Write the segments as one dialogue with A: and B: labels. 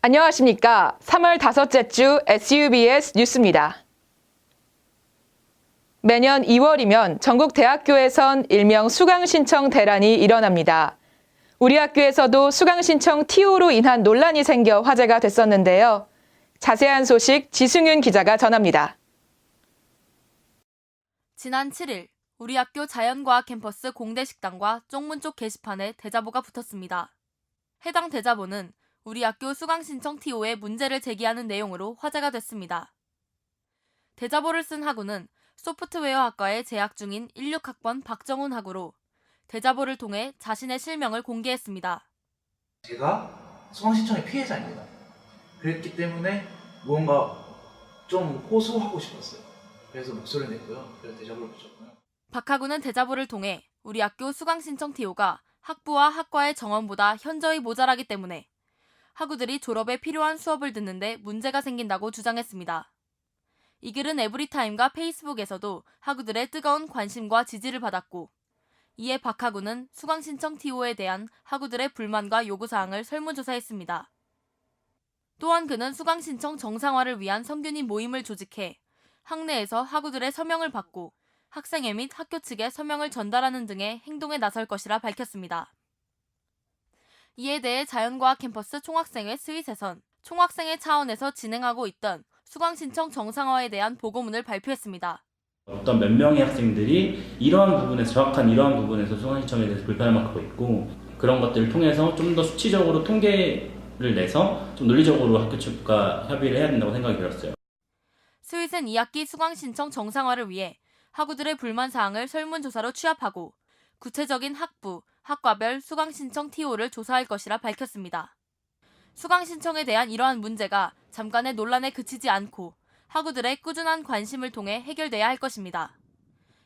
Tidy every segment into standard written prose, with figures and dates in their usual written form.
A: 안녕하십니까. 3월 다섯째 주 SUBS 뉴스입니다. 매년 2월이면 전국 대학교에선 일명 수강신청 대란이 일어납니다. 우리 학교에서도 수강신청 TO로 인한 논란이 생겨 화제가 됐었는데요. 자세한 소식 지승윤 기자가 전합니다.
B: 지난 7일 우리 학교 자연과학 캠퍼스 공대 식당과 쪽문 쪽 게시판에 대자보가 붙었습니다. 해당 대자보는 우리 학교 수강신청 TO에 문제를 제기하는 내용으로 화제가 됐습니다. 대자보를 쓴 학우는 소프트웨어 학과에 재학 중인 16학번 박정훈 학우로 대자보를 통해 자신의 실명을 공개했습니다.
C: 제가 수강신청의 피해자입니다. 그랬기 때문에 무언가 좀 호소하고 싶었어요. 그래서 목소리를 냈고요. 그래서 대자보를 붙였고요.
B: 박 학우는 대자보를 통해 우리 학교 수강신청 TO가 학부와 학과의 정원보다 현저히 모자라기 때문에 학우들이 졸업에 필요한 수업을 듣는데 문제가 생긴다고 주장했습니다. 이 글은 에브리타임과 페이스북에서도 학우들의 뜨거운 관심과 지지를 받았고, 이에 박 학우는 수강신청 TO에 대한 학우들의 불만과 요구사항을 설문조사했습니다. 또한 그는 수강신청 정상화를 위한 성균이 모임을 조직해 학내에서 학우들의 서명을 받고 학생회 및 학교 측에 서명을 전달하는 등의 행동에 나설 것이라 밝혔습니다. 이에 대해 자연과학 캠퍼스 총학생회 스윗에선 총학생회 차원에서 진행하고 있던 수강신청 정상화에 대한 보고문을 발표했습니다.
D: 어떤 몇 명의 학생들이 정확한 이러한 부분에서 수강신청에 대해서 불편을 갖고 있고, 그런 것들을 통해서 좀 더 수치적으로 통계를 내서 좀 논리적으로 학교 측과 협의를 해야 된다고 생각이 들었어요.
B: 스윗은 2학기 수강신청 정상화를 위해 학우들의 불만사항을 설문조사로 취합하고 구체적인 학부, 학과별 수강신청 TO를 조사할 것이라 밝혔습니다. 수강신청에 대한 이러한 문제가 잠깐의 논란에 그치지 않고 학우들의 꾸준한 관심을 통해 해결돼야 할 것입니다.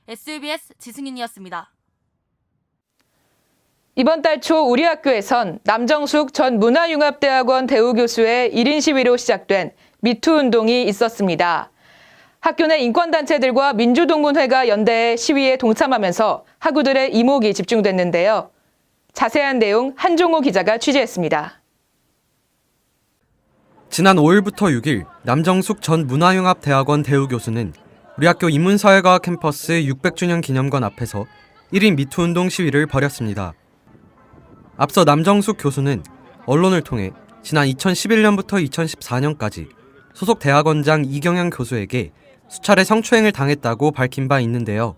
B: SUBS 지승윤이었습니다.
A: 이번 달 초 우리 학교에선 남정숙 전 문화융합대학원 대우교수의 1인 시위로 시작된 미투 운동이 있었습니다. 학교 내 인권단체들과 민주동문회가 연대해 시위에 동참하면서 학우들의 이목이 집중됐는데요. 자세한 내용 한종호 기자가 취재했습니다.
E: 지난 5일부터 6일 남정숙 전 문화융합대학원 대우교수는 우리 학교 인문사회과학 캠퍼스 600주년 기념관 앞에서 1인 미투 운동 시위를 벌였습니다. 앞서 남정숙 교수는 언론을 통해 지난 2011년부터 2014년까지 소속 대학원장 이경영 교수에게 수차례 성추행을 당했다고 밝힌 바 있는데요.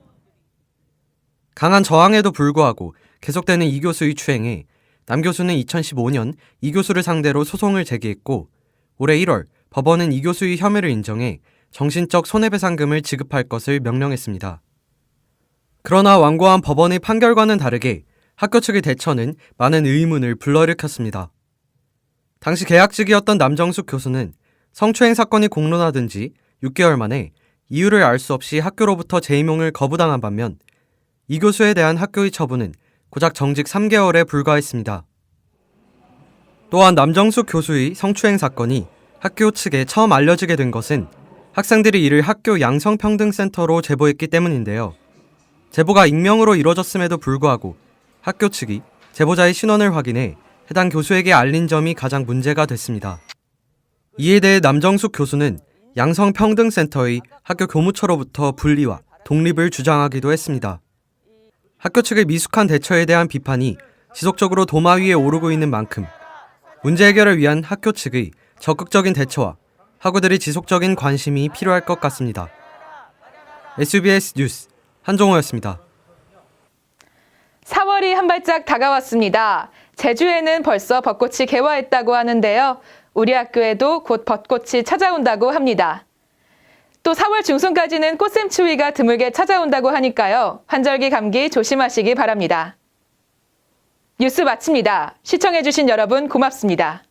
E: 강한 저항에도 불구하고 계속되는 이 교수의 추행에 남 교수는 2015년 이 교수를 상대로 소송을 제기했고, 올해 1월 법원은 이 교수의 혐의를 인정해 정신적 손해배상금을 지급할 것을 명령했습니다. 그러나 완고한 법원의 판결과는 다르게 학교 측의 대처는 많은 의문을 불러일으켰습니다. 당시 계약직이었던 남정숙 교수는 성추행 사건이 공론화된 지 6개월 만에 이유를 알 수 없이 학교로부터 재임용을 거부당한 반면 이 교수에 대한 학교의 처분은 고작 정직 3개월에 불과했습니다. 또한 남정숙 교수의 성추행 사건이 학교 측에 처음 알려지게 된 것은 학생들이 이를 학교 양성평등센터로 제보했기 때문인데요. 제보가 익명으로 이뤄졌음에도 불구하고 학교 측이 제보자의 신원을 확인해 해당 교수에게 알린 점이 가장 문제가 됐습니다. 이에 대해 남정숙 교수는 양성평등센터의 학교 교무처로부터 분리와 독립을 주장하기도 했습니다. 학교 측의 미숙한 대처에 대한 비판이 지속적으로 도마 위에 오르고 있는 만큼 문제 해결을 위한 학교 측의 적극적인 대처와 학우들의 지속적인 관심이 필요할 것 같습니다. SUBS 뉴스 한종호였습니다.
A: 4월이 한 발짝 다가왔습니다. 제주에는 벌써 벚꽃이 개화했다고 하는데요. 우리 학교에도 곧 벚꽃이 찾아온다고 합니다. 또 4월 중순까지는 꽃샘추위가 드물게 찾아온다고 하니까요. 환절기 감기 조심하시기 바랍니다. 뉴스 마칩니다. 시청해주신 여러분 고맙습니다.